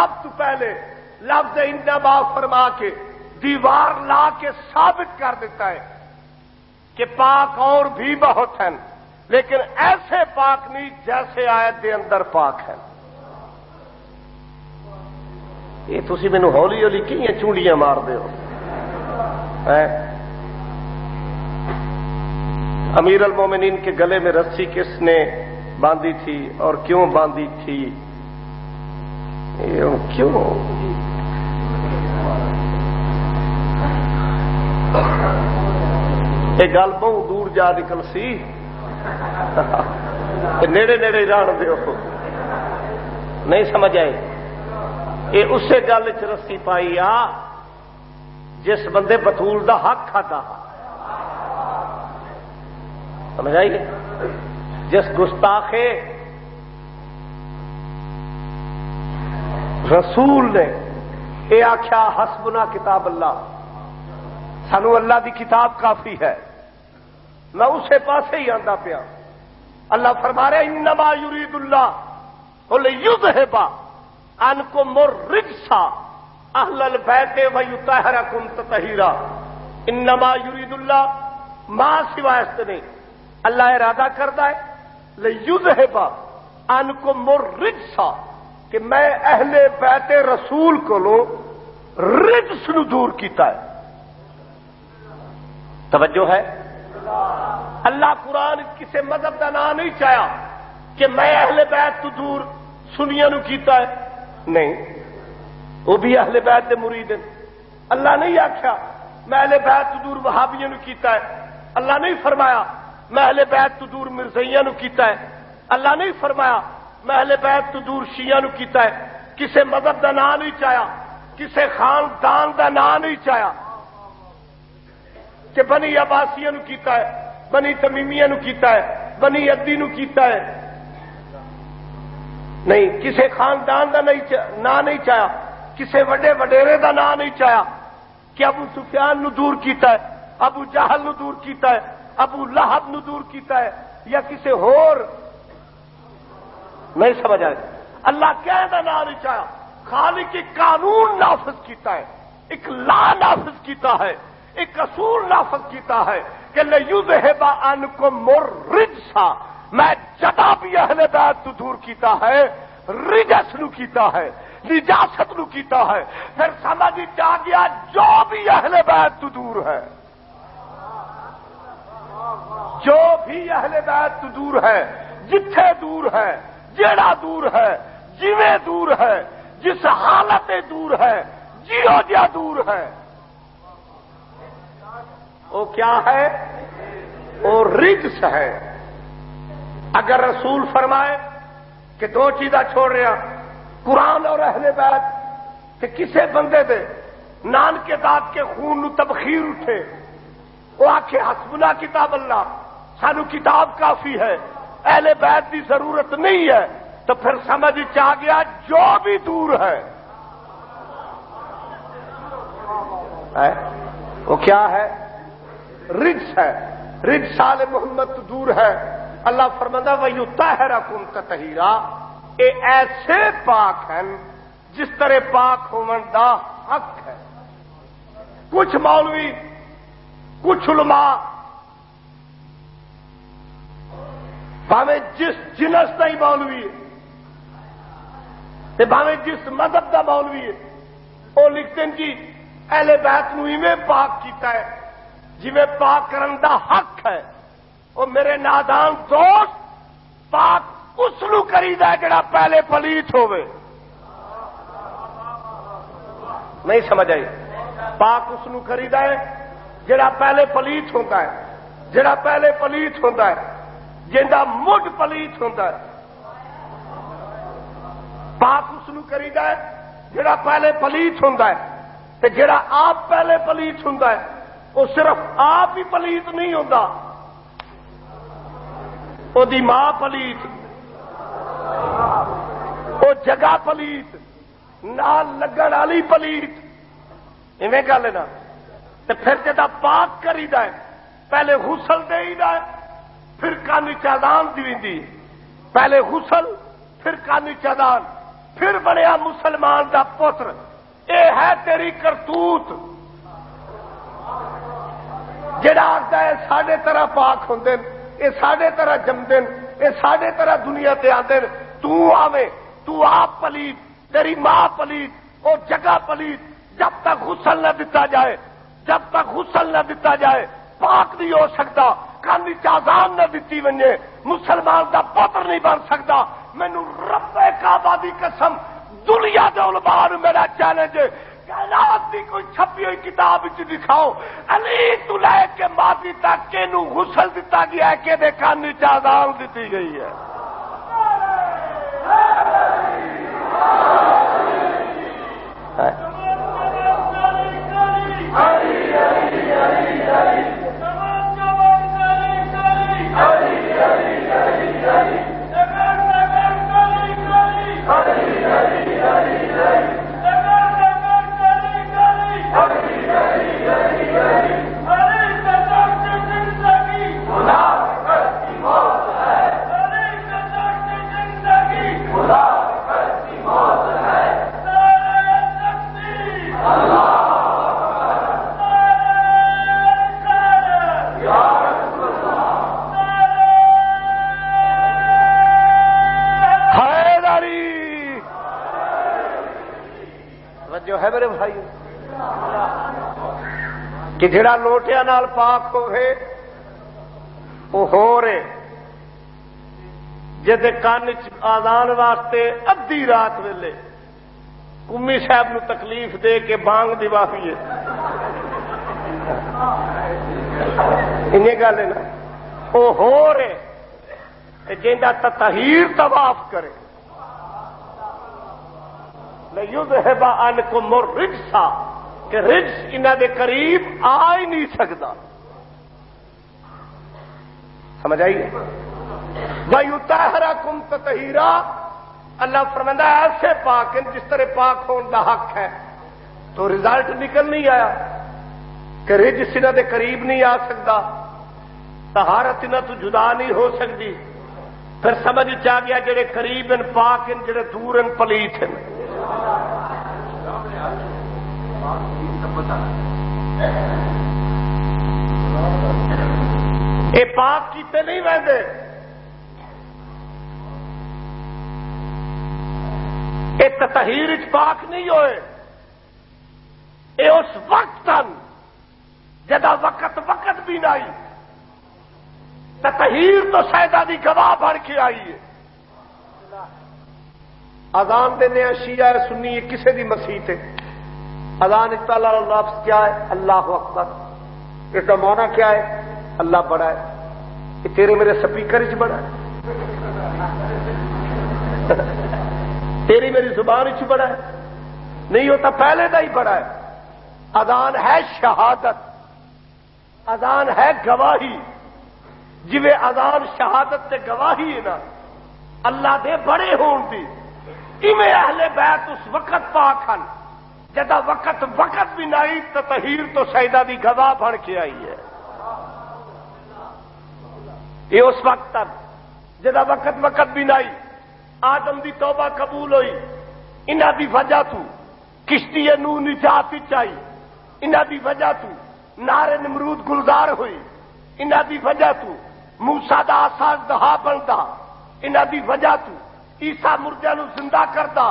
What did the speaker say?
سب تو پہلے لفظ انما فرما کے دیوار لا کے ثابت کر دیتا ہے کہ پاک اور بھی بہت ہیں، لیکن ایسے پاک نہیں جیسے آیت دے اندر پاک ہیں۔ یہ تسی مینو ہولی ہولی کیوں چونڑیاں مار دے ہو؟ امیر المومنین کے گلے میں رسی کس نے باندھی تھی اور کیوں باندھی تھی؟ کیوں؟ یہ گل بہت دور جا نکل سی، نیڑے نیڑے ران دیو، نہیں سمجھ آئے؟ یہ اسے گل چ رسی پائی آ جس بندے بطول دا حق کھادا، سمجھ آئی؟ جس گستاخ رسول نے یہ آخیا حسبنا کتاب اللہ، سانو اللہ دی کتاب کافی ہے، میں اسے پاسے ہی آندا پیا۔ اللہ فرما رہے انما یرید اللہ لیذھب عنکم الرجس اہل البیت ویطہرکم تطہیرا۔ انما یرید اللہ، ما سوا اس نہیں، اللہ ارادہ کرتا ہے لیذھب عنکم الرجس کہ میں اہل بیت رسول کو رجس نو دور کیتا ہے۔ توجہ ہے؟ اللہ قرآن کسی مذہب کا نام نہیں چاہیا کہ میں اہل بیت تو دور سنیاں نو کیتا ہے، نہیں، وہ بھی اہل بیت دے مرید ہیں۔ اللہ نہیں آخیا میں اہل بیت تو دور وہابیاں نو کیتا ہے، اللہ نہیں فرمایا میں اہل بیت تو دور مرزائیاں نو کیتا ہے، اللہ نہیں فرمایا میں اہل بیت تو دور شیعہ نو کیتا ہے۔ کسی مذہب کا نام نہیں چاہیا، کسی خاندان کا نام نہیں چاہیا کہ بنی عباسیہ نو کیتا ہے، بنی تمیمیہ نو کیتا ہے، بنی عدی نو کیتا ہے، نہیں، کسی خاندان کا نام نہیں چاہیا، کسی وڈے وڈیرے کا نام نہیں چاہیا کہ ابو سفیان نو دور کیتا ہے، ابو جہل نو دور کیتا ہے، ابو لہب نو دور کیتا ہے، یا کسی ہور، نہیں سمجھ آئے؟ اللہ کہنے کا نام نہیں چاہیا، خالق ایک قانون نافذ کیتا ہے، ایک لا نافذ کیتا ہے، ایک اصول نافذ کیتا ہے کہ لیذھب عنکم الرجس، میں جدا بھی اہل بیت تو دور کیتا ہے، رجس نو کیتا ہے، نجاست نو کیتا ہے، پھر سمجھ آ گیا جو بھی اہل بیت تو دور ہے، جو بھی اہل بیت تو دور ہے، جتھے دور ہے، جیڑا دور ہے، جویں دور ہے، جس حالت دور ہے، جیو جیا دور ہے، وہ کیا ہے؟ وہ رجس ہے۔ اگر رسول فرمائے کہ دو چیزاں چھوڑ رہا، قرآن اور اہل بیت، کہ کسے بندے دے نان کے دانت کے خون نو تبخیر اٹھے، وہ آکھے حسبنا کتاب اللہ، سانو کتاب کافی ہے، اہل بیت کی ضرورت نہیں ہے، تو پھر سمجھ آ گیا جو بھی دور ہے وہ کیا ہے؟ رجس ہے، رجس آل محمد تو دور ہے۔ اللہ فرماتا وَيُطَہِّرَكُمْ تَطْہِیرًا، اے ایسے پاک ہیں جس طرح پاک ہون دا حق ہے۔ کچھ مولوی، کچھ علماء بھاویں جس جنس کا ہی مولوی ہے، بھاویں جس مذہب کا مولوی ہے، وہ لکھتے ہیں جی اہل بیت نو ایویں پاک کیتا ہے جویں پاک کرن دا حق ہے۔ وہ میرے نادان دوست، پاک اس نو کریدا ہے جڑا پہلے پلیت ہوئے، نہیں سمجھ آئی؟ پاک اس نو کریدا ہے جڑا پہلے پلیت ہوتا ہے، جڑا پہلے پلیت ہوتا ہے، جندا مڈ پلیت ہوتا ہے۔ پاک اس نو کریدا ہے جڑا پہلے پلیت ہوتا ہے، تے جڑا آپ پہلے پلیت ہوتا ہے وہ صرف آپ ہی پلیت نہیں ہوتا، وہ دی ماں پلیت، وہ جگہ پلیت، نال لگن والی پلیت، ایویں گل ہے نا۔ تے پھر جدا پاک کریدا ہے پہلے غسل دے ہی ہے، پھر کانی چادان دی، پہلے غسل پھر کانی چادان، پھر بنیا مسلمان دا پتر. اے ہے تیری کرتوت. جڑا آخدا ہے ساڈے طرح پاک ہوندے اے ساڈے طرح جمدے اے ساڈے طرح دنیا تے آندے تو آویں تو آپ پلیت تیری ماں پلیت او جگہ پلیت. جب تک غسل نہ دتا جائے جب تک غسل نہ دتا جائے پاک نہیں ہو سکتا. کانی اذان نہ دتی ونجے مسلمان دا پتر نہیں بن سکتا. مینوں رب کعبہ دی قسم دنیا دے علماء نوں میرا چیلنج ہے کائنات دی کوئی چھپی ہوئی کتاب وچ دکھاؤ علی تو لے کے ماضی تک کینوں غسل دتا گیا ہے کہ دے کانی اذان دتی گئی ہے. ہے میرے بھائی کہ جڑا لوٹیا نال پاک ہوئے وہ ہو رہے جدے کان آزان واسطے ادھی رات ویلے کمی صاحب نو تکلیف دے کے بانگ دیواہیے انہیں گل ہے نا وہ ہو رہے جندا تطہیر طواف کرے لَيُذْهِبَ عَنْكُمُ الرِّجْسَ کہ رجس انہاں دے قریب آ ہی نہیں سکتا. سمجھ آئی وَيُطَهِّرَكُمْ تَطْهِيرًا. اللہ فرماتا ہے ایسے پاک ہیں جس طرح پاک ہون دا حق ہے. تو رزلٹ نکل نہیں آیا کہ رجس انہاں دے قریب نہیں آ سکتا طہارت انہاں تو جدا نہیں ہو سکتی. پھر سمجھ آ گیا جڑے قریب ہیں پاک ہیں جڑے دور ہیں پلیت ہیں. اے پاک کیتے نہیں ویندے اے تطہیر وچ پاک نہیں ہوئے. اے اس وقت جدا وقت بھی نہیں تطہیر تو سیدہ دی گواہ بن کے آئی ہے. اذان دینے شیعہ سنی کسے دی مسیح ہے. اذان اطلاع لفظ کیا ہے اللہ اکبر. اس کا معنی کیا ہے اللہ بڑا ہے. یہ تیرے میرے سپیکر چ بڑا ہے تیری میری زبان چ بڑا ہے نہیں ہوتا پہلے دا ہی بڑا ہے. اذان ہے شہادت اذان ہے گواہی. جویں اذان شہادت تے گواہی ہے نا اللہ دے بڑے ہون دی ایویں اہل بیت اس وقت پاک ہن جدا وقت بھی نہیں تطہیر تو سیدہ دی گواہ بن کے آئی ہے. یہ اس وقت تک جدا وقت بھی نہیں آدم دی توبہ قبول ہوئی انہاں دی وجہ تو کشتی نو نجات چائی انہاں دی وجہ تو نار نمرود گلزار ہوئی انہاں دی وجہ تو موسیٰ دا آسان دہا بندا انہاں دی وجہ تو عیسیٰ مردیاں نو زندہ کردا